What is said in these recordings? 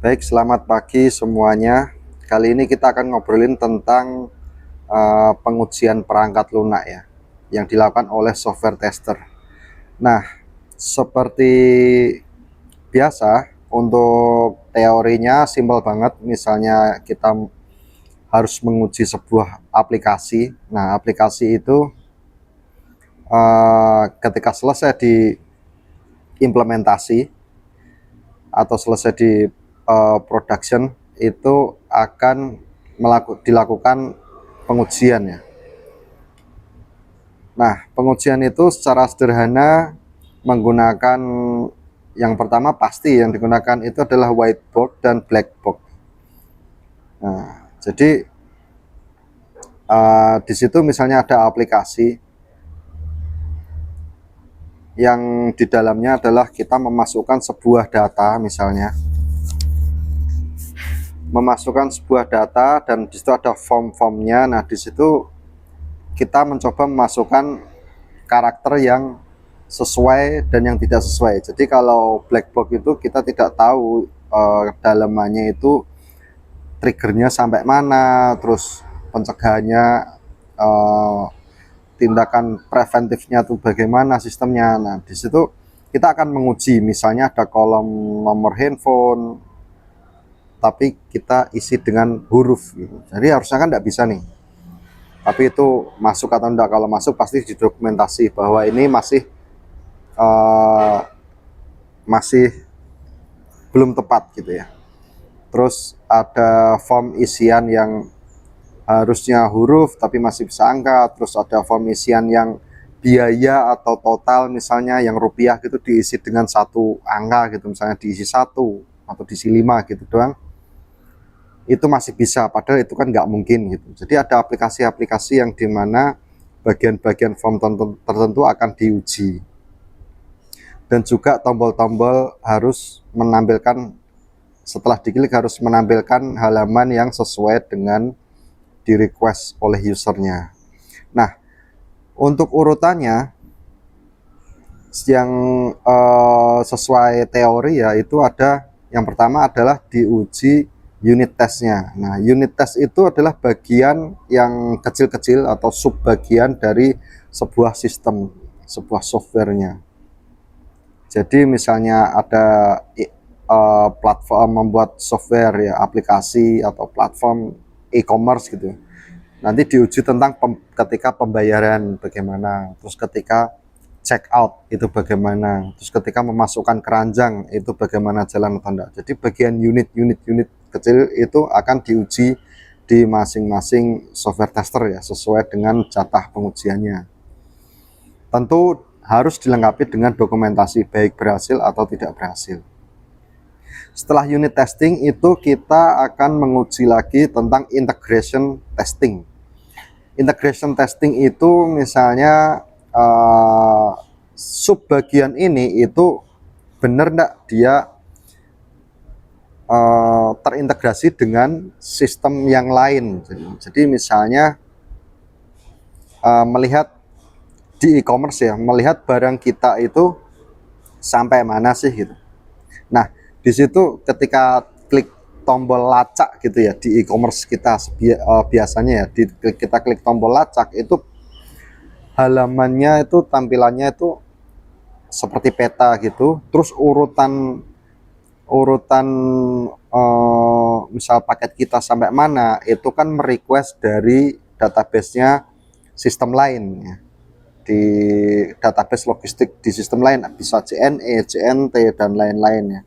Baik, selamat pagi semuanya. Kali ini kita akan ngobrolin tentang pengujian perangkat lunak ya, yang dilakukan oleh software tester. Nah, seperti biasa, untuk teorinya simpel banget. Misalnya kita harus menguji sebuah aplikasi. Nah, aplikasi itu ketika selesai diimplementasi atau selesai di production, itu akan dilakukan pengujian ya. Nah, pengujian itu secara sederhana menggunakan, yang pertama pasti yang digunakan itu adalah whiteboard dan blackboard. Nah, jadi di situ misalnya ada aplikasi yang di dalamnya adalah kita memasukkan sebuah data, misalnya memasukkan sebuah data dan di situ ada form-formnya. Nah, di situ kita mencoba memasukkan karakter yang sesuai dan yang tidak sesuai. Jadi kalau black box itu kita tidak tahu dalamannya itu triggernya sampai mana, terus pencegahannya, tindakan preventifnya tuh bagaimana sistemnya. Nah, di situ kita akan menguji, misalnya ada kolom nomor handphone, tapi kita isi dengan huruf gitu. Jadi harusnya kan tidak bisa nih. Tapi itu masuk atau enggak, kalau masuk pasti didokumentasi bahwa ini masih belum tepat gitu ya. Terus ada form isian yang harusnya huruf tapi masih bisa angka. Terus ada form isian yang biaya atau total, misalnya yang rupiah gitu diisi dengan satu angka gitu, misalnya diisi 1 atau diisi 5 gitu doang, itu masih bisa, padahal itu kan nggak mungkin gitu. Jadi ada aplikasi-aplikasi yang dimana bagian-bagian form tertentu akan diuji, dan juga tombol-tombol harus menampilkan, setelah diklik harus menampilkan halaman yang sesuai dengan di request oleh usernya. Nah, untuk urutannya yang sesuai teori ya, itu ada yang pertama adalah diuji unit testnya. Nah, unit test itu adalah bagian yang kecil-kecil atau subbagian dari sebuah sistem, sebuah softwarenya. Jadi misalnya ada platform membuat software ya, aplikasi atau platform e-commerce gitu. Nanti diuji tentang ketika pembayaran bagaimana, terus ketika check out itu bagaimana, terus ketika memasukkan keranjang itu bagaimana jalan atau enggak. Jadi bagian unit kecil itu akan diuji di masing-masing software tester ya, sesuai dengan jatah pengujiannya. Tentu harus dilengkapi dengan dokumentasi baik berhasil atau tidak berhasil. Setelah unit testing itu kita akan menguji lagi tentang integration testing. Integration testing itu misalnya subbagian ini itu benar enggak dia terintegrasi dengan sistem yang lain. Jadi misalnya melihat di e-commerce ya, melihat barang kita itu sampai mana sih gitu. Nah, di situ ketika klik tombol lacak gitu ya di e-commerce kita, biasanya ya kita klik tombol lacak itu halamannya itu tampilannya itu seperti peta gitu. Terus urutan misal paket kita sampai mana itu kan merequest dari database-nya sistem lain ya, di database logistik di sistem lain, bisa JNE, JNT dan lain-lain ya.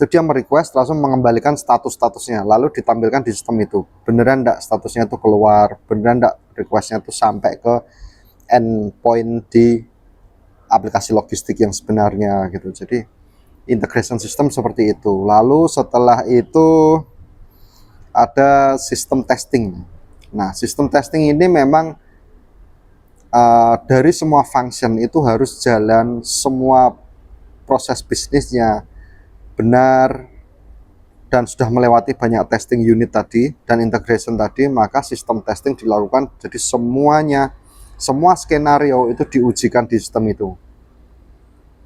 Itu dia merequest langsung mengembalikan statusnya, lalu ditampilkan di sistem itu. Beneran enggak statusnya itu keluar, beneran enggak requestnya itu sampai ke endpoint di aplikasi logistik yang sebenarnya gitu. Jadi integration system seperti itu. Lalu setelah itu ada sistem testing. Nah, sistem testing ini memang dari semua function itu harus jalan, semua proses bisnisnya benar dan sudah melewati banyak testing unit tadi dan integration tadi, maka sistem testing dilakukan. Jadi semua skenario itu diujikan di sistem itu.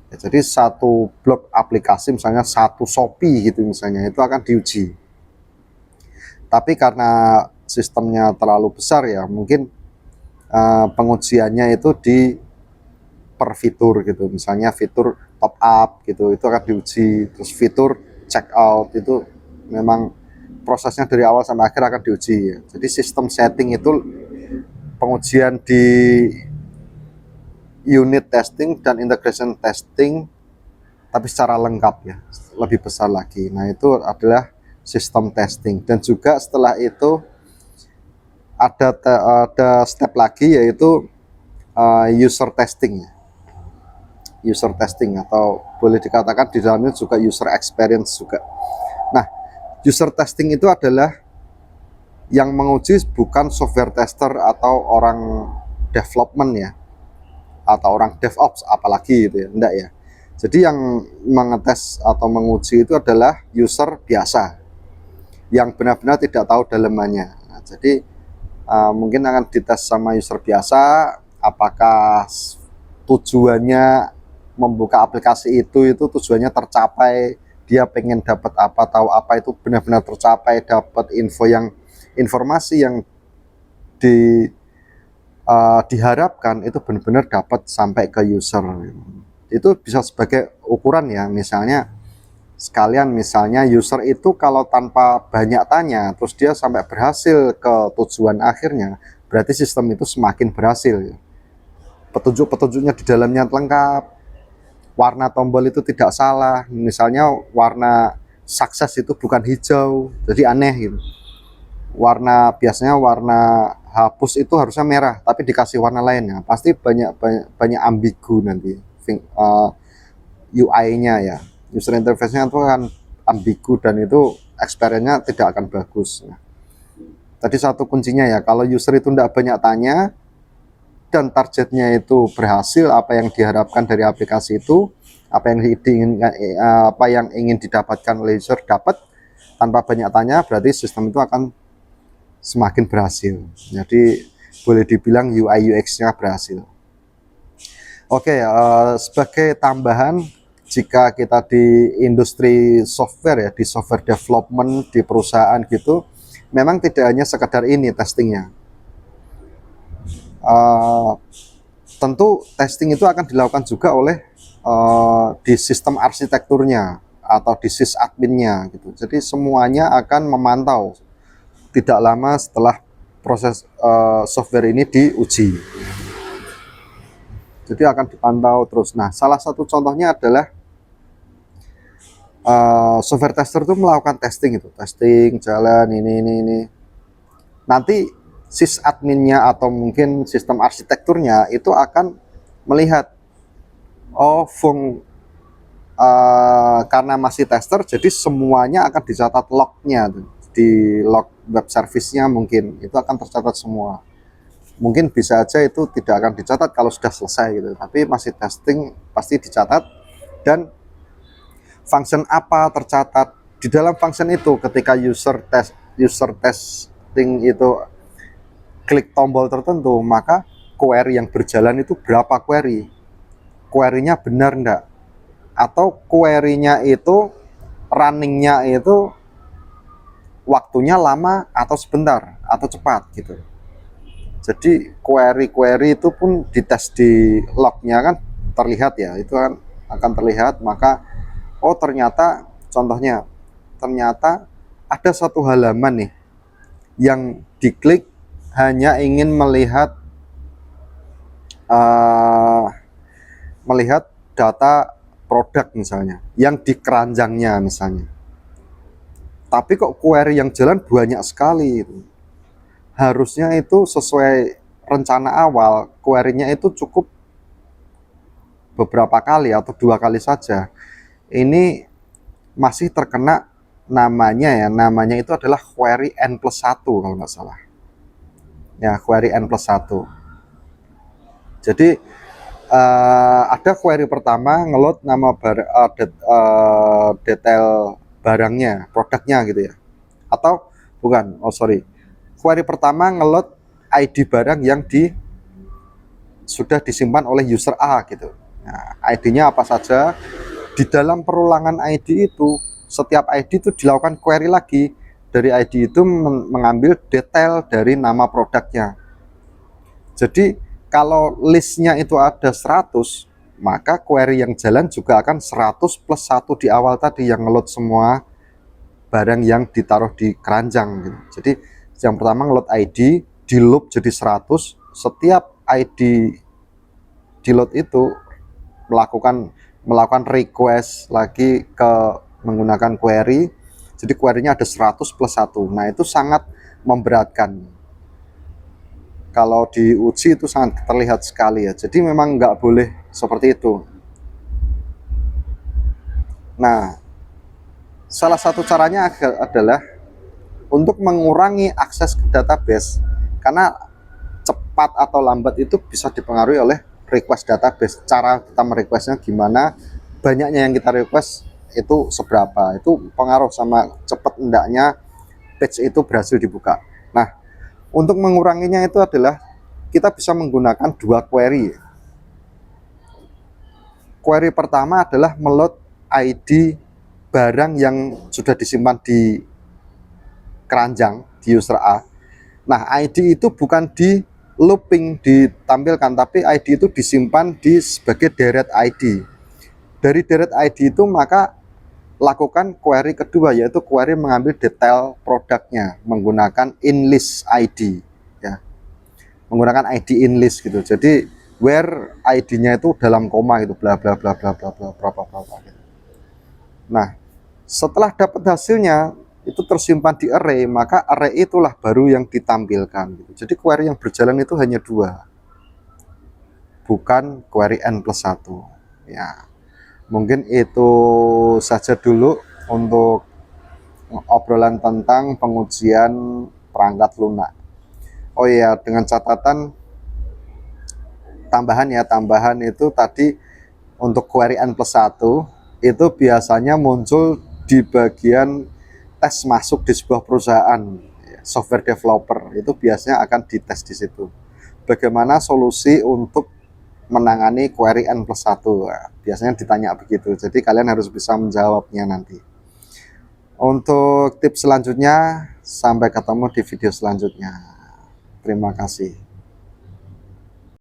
Ya, jadi satu blok aplikasi misalnya satu Shopee gitu misalnya itu akan diuji. Tapi karena sistemnya terlalu besar ya mungkin pengujiannya itu di per fitur gitu. Misalnya fitur top up gitu itu akan diuji. Terus fitur check out itu memang prosesnya dari awal sampai akhir akan diuji ya. Jadi sistem setting itu pengujian di unit testing dan integration testing tapi secara lengkap ya, lebih besar lagi. Nah, itu adalah sistem testing dan juga setelah itu ada step lagi yaitu user testing ya. User testing atau boleh dikatakan di dalamnya juga user experience juga. Nah, user testing itu adalah yang menguji bukan software tester atau orang development ya, atau orang DevOps apalagi gitu ya, enggak ya. Jadi yang mengetes atau menguji itu adalah user biasa yang benar-benar tidak tahu dalamannya. Nah, jadi mungkin akan dites sama user biasa apakah tujuannya membuka aplikasi itu tujuannya tercapai, dia pengen dapat apa, tahu apa itu benar-benar tercapai, dapat informasi yang diharapkan itu benar-benar dapat sampai ke user. Itu bisa sebagai ukuran ya, misalnya sekalian misalnya user itu kalau tanpa banyak tanya terus dia sampai berhasil ke tujuan akhirnya, berarti sistem itu semakin berhasil ya. Petunjuk-petunjuknya di dalamnya lengkap, warna tombol itu tidak salah, misalnya warna sukses itu bukan hijau jadi aneh gitu, biasanya warna hapus itu harusnya merah tapi dikasih warna lainnya, pasti banyak ambigu nanti UI-nya ya, user interface-nya itu akan ambigu dan itu experience-nya tidak akan bagus. Nah, tadi satu kuncinya ya, kalau user itu tidak banyak tanya dan targetnya itu berhasil, apa yang diharapkan dari aplikasi itu, apa yang ingin didapatkan oleh user dapat tanpa banyak tanya, berarti sistem itu akan semakin berhasil. Jadi boleh dibilang UI UX-nya berhasil. Oke, sebagai tambahan, jika kita di industri software ya, di software development di perusahaan gitu, memang tidak hanya sekedar ini testingnya. Tentu testing itu akan dilakukan juga oleh di sistem arsitekturnya atau di sysadminnya gitu. Jadi semuanya akan memantau tidak lama setelah proses software ini diuji. Jadi akan dipantau terus. Nah, salah satu contohnya adalah software tester itu melakukan testing jalan ini. Nanti sysadminnya atau mungkin sistem arsitekturnya itu akan melihat, karena masih tester, jadi semuanya akan dicatat lognya di log web service-nya, mungkin itu akan tercatat semua. Mungkin bisa aja itu tidak akan dicatat kalau sudah selesai gitu, tapi masih testing pasti dicatat. Dan function apa tercatat di dalam function itu, ketika user testing itu klik tombol tertentu, maka query yang berjalan itu berapa query-nya benar enggak, atau query-nya itu running-nya itu waktunya lama atau sebentar atau cepat gitu. Jadi query itu pun dites di lognya kan terlihat ya, itu kan akan terlihat. Maka ternyata ada satu halaman nih yang diklik hanya ingin melihat data produk misalnya yang di keranjangnya misalnya, tapi kok query yang jalan banyak sekali itu. Harusnya itu sesuai rencana awal, query-nya itu cukup beberapa kali atau 2 kali saja. Ini masih terkena namanya itu adalah query N+1 kalau nggak salah. Ya, query N+1. Jadi ada query pertama ngeload nama detail barangnya, produknya gitu ya. Atau bukan, query pertama ngeload ID barang yang sudah disimpan oleh user A gitu. Nah, ID-nya apa saja? Di dalam perulangan ID itu, setiap ID itu dilakukan query lagi. Dari ID itu mengambil detail dari nama produknya. Jadi kalau listnya itu ada 100, maka query yang jalan juga akan 100 plus 1 di awal tadi yang ngeload semua barang yang ditaruh di keranjang gitu. Jadi yang pertama ngeload ID, di loop jadi 100, setiap ID di load itu melakukan request lagi ke menggunakan query. Jadi query-nya ada 100 plus 1. Nah, itu sangat memberatkan. Kalau diuji itu sangat terlihat sekali ya. Jadi memang nggak boleh seperti itu. Nah, salah satu caranya adalah untuk mengurangi akses ke database. Karena cepat atau lambat itu bisa dipengaruhi oleh request database. Cara kita merequestnya gimana, banyaknya yang kita request itu seberapa, itu pengaruh sama cepat endaknya page itu berhasil dibuka. Nah, untuk menguranginya itu adalah kita bisa menggunakan dua query. Query pertama adalah meload ID barang yang sudah disimpan di keranjang di user A. Nah, ID itu bukan di looping ditampilkan, tapi ID itu disimpan sebagai deret ID. Dari deret ID itu maka lakukan query kedua, yaitu query mengambil detail produknya menggunakan inlist ID ya. Menggunakan ID inlist gitu. Jadi where ID-nya itu dalam koma gitu, bla bla bla bla bla bla bla bla bla gitu. Nah, setelah dapat hasilnya itu tersimpan di array, maka array itulah baru yang ditampilkan gitu. Jadi query yang berjalan itu hanya dua, bukan query n+1 ya. Mungkin itu saja dulu untuk obrolan tentang pengujian perangkat lunak. Oh iya, dengan catatan tambahan itu tadi untuk query n+1 itu biasanya muncul di bagian tes masuk di sebuah perusahaan software developer. Itu biasanya akan dites di situ. Bagaimana solusi untuk menangani query n+1, biasanya ditanya begitu. Jadi kalian harus bisa menjawabnya nanti. Untuk tips selanjutnya, sampai ketemu di video selanjutnya. Terima kasih.